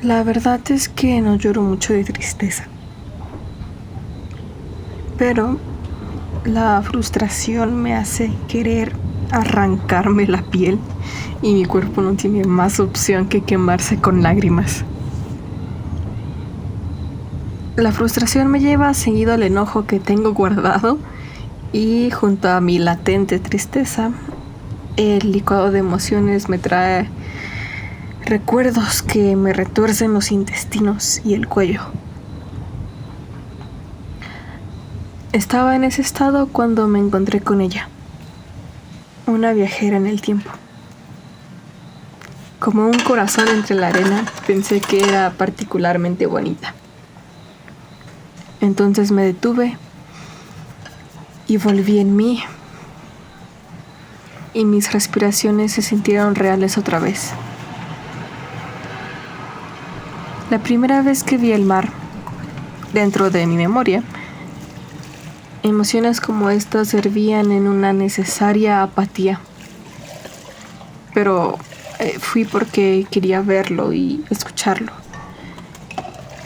La verdad es que no lloro mucho de tristeza, pero la frustración me hace querer arrancarme la piel y mi cuerpo no tiene más opción que quemarse con lágrimas. La frustración me lleva seguido al enojo que tengo guardado y junto a mi latente tristeza, el licuado de emociones me trae recuerdos que me retuercen los intestinos y el cuello. Estaba en ese estado cuando me encontré con ella, una viajera en el tiempo. Como un corazón entre la arena, pensé que era particularmente bonita. Entonces me detuve y volví en mí, y mis respiraciones se sintieron reales otra vez. La primera vez que vi el mar, dentro de mi memoria, emociones como estas servían en una necesaria apatía. Pero fui porque quería verlo y escucharlo.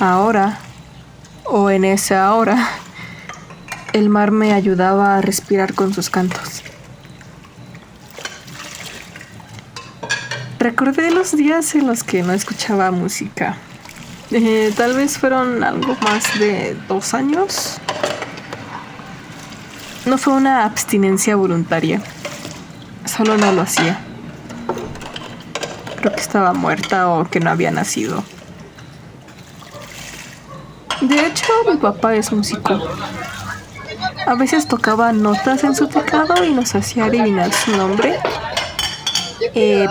Ahora, o en ese ahora, el mar me ayudaba a respirar con sus cantos. Recordé los días en los que no escuchaba música. Tal vez fueron algo más de 2 años. No fue una abstinencia voluntaria, solo no lo hacía. Creo que estaba muerta o que no había nacido. De hecho, mi papá es músico. A veces tocaba notas en su teclado y nos hacía adivinar su nombre,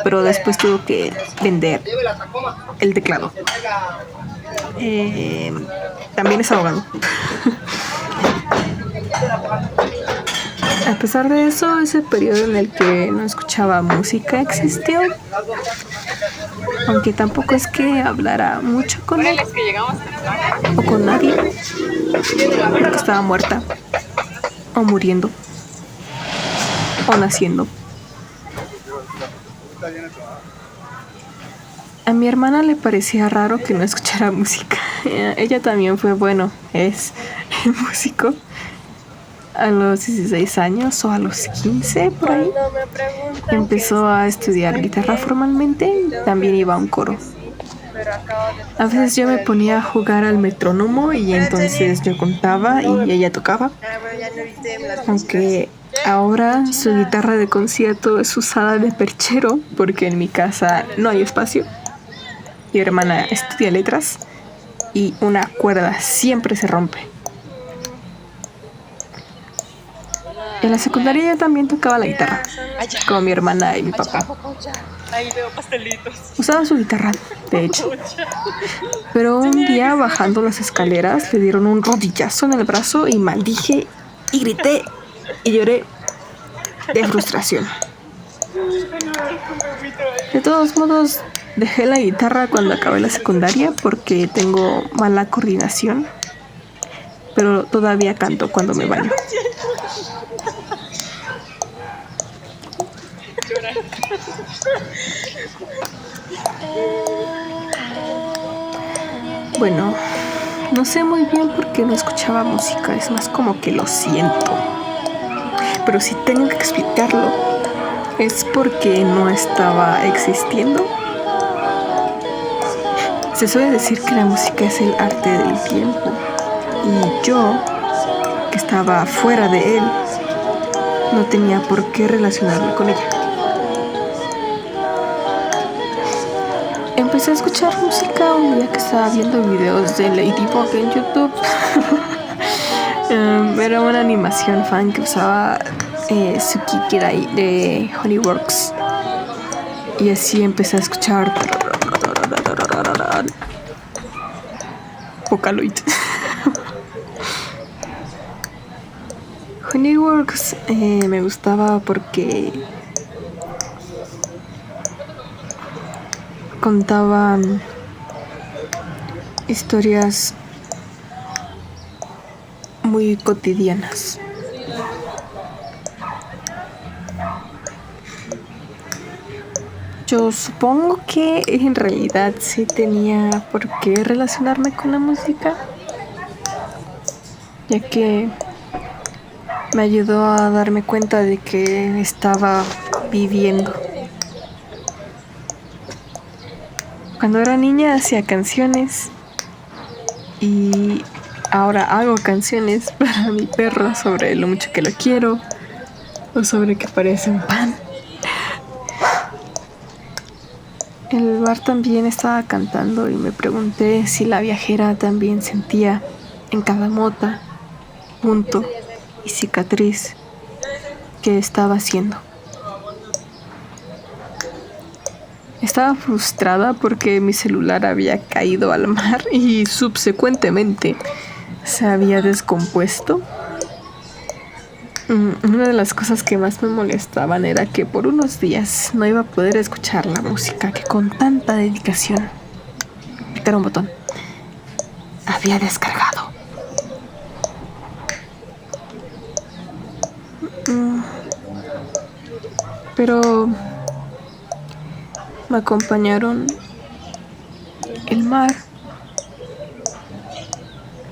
pero después tuvo que vender el teclado. También es abogado. A pesar de eso, ese periodo en el que no escuchaba música existió, aunque tampoco es que hablara mucho con él o con nadie, porque estaba muerta o muriendo o naciendo. A mi hermana le parecía raro que no escuchara música. Ella también es músico. A los 16 años o a los 15 por ahí empezó a estudiar guitarra formalmente y también iba a un coro. A veces yo me ponía a jugar al metrónomo y entonces yo contaba y ella tocaba. Aunque ahora su guitarra de concierto es usada de perchero porque en mi casa no hay espacio. Mi hermana estudia letras y una cuerda siempre se rompe. En la secundaria yo también tocaba la guitarra, como mi hermana y mi papá. Usaba su guitarra, de hecho. Pero un día bajando las escaleras le dieron un rodillazo en el brazo y maldije y grité y lloré de frustración. De todos modos, dejé la guitarra cuando acabé la secundaria porque tengo mala coordinación, pero todavía canto cuando me baño. Bueno, no sé muy bien por qué no escuchaba música, es más como que lo siento. Pero si tengo que explicarlo, es porque no estaba existiendo. Se suele decir que la música es el arte del tiempo, y yo, que estaba fuera de él, no tenía por qué relacionarme con ella. Empecé a escuchar música un día que estaba viendo videos de Ladybug en YouTube. Era una animación fan que usaba Suki Kirai de Honeyworks. Y así empecé a escuchar Vocaloid. Honeyworks me gustaba porque contaban historias muy cotidianas. Yo supongo que en realidad sí tenía por qué relacionarme con la música, ya que me ayudó a darme cuenta de que estaba viviendo. Cuando era niña hacía canciones y ahora hago canciones para mi perro sobre lo mucho que lo quiero o sobre que parece un pan. El bar también estaba cantando y me pregunté si la viajera también sentía en cada mota, punto y cicatriz que estaba haciendo. Estaba frustrada porque mi celular había caído al mar y subsecuentemente se había descompuesto. Una de las cosas que más me molestaban era que por unos días no iba a poder escuchar la música que con tanta dedicación, picar un botón, había descargado. Pero me acompañaron el mar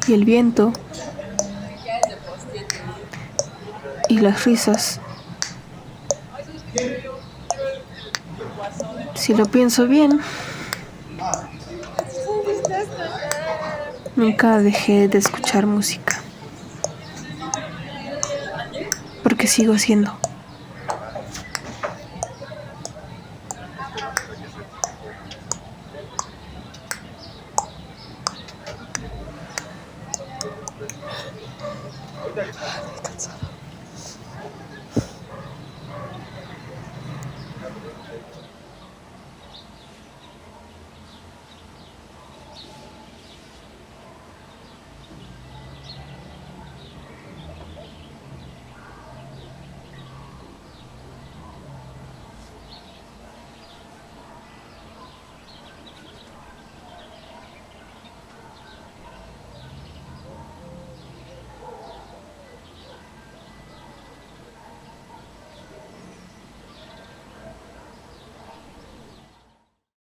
y el viento y las risas. Si lo pienso bien, nunca dejé de escuchar música, porque sigo siendo. Estoy cansado.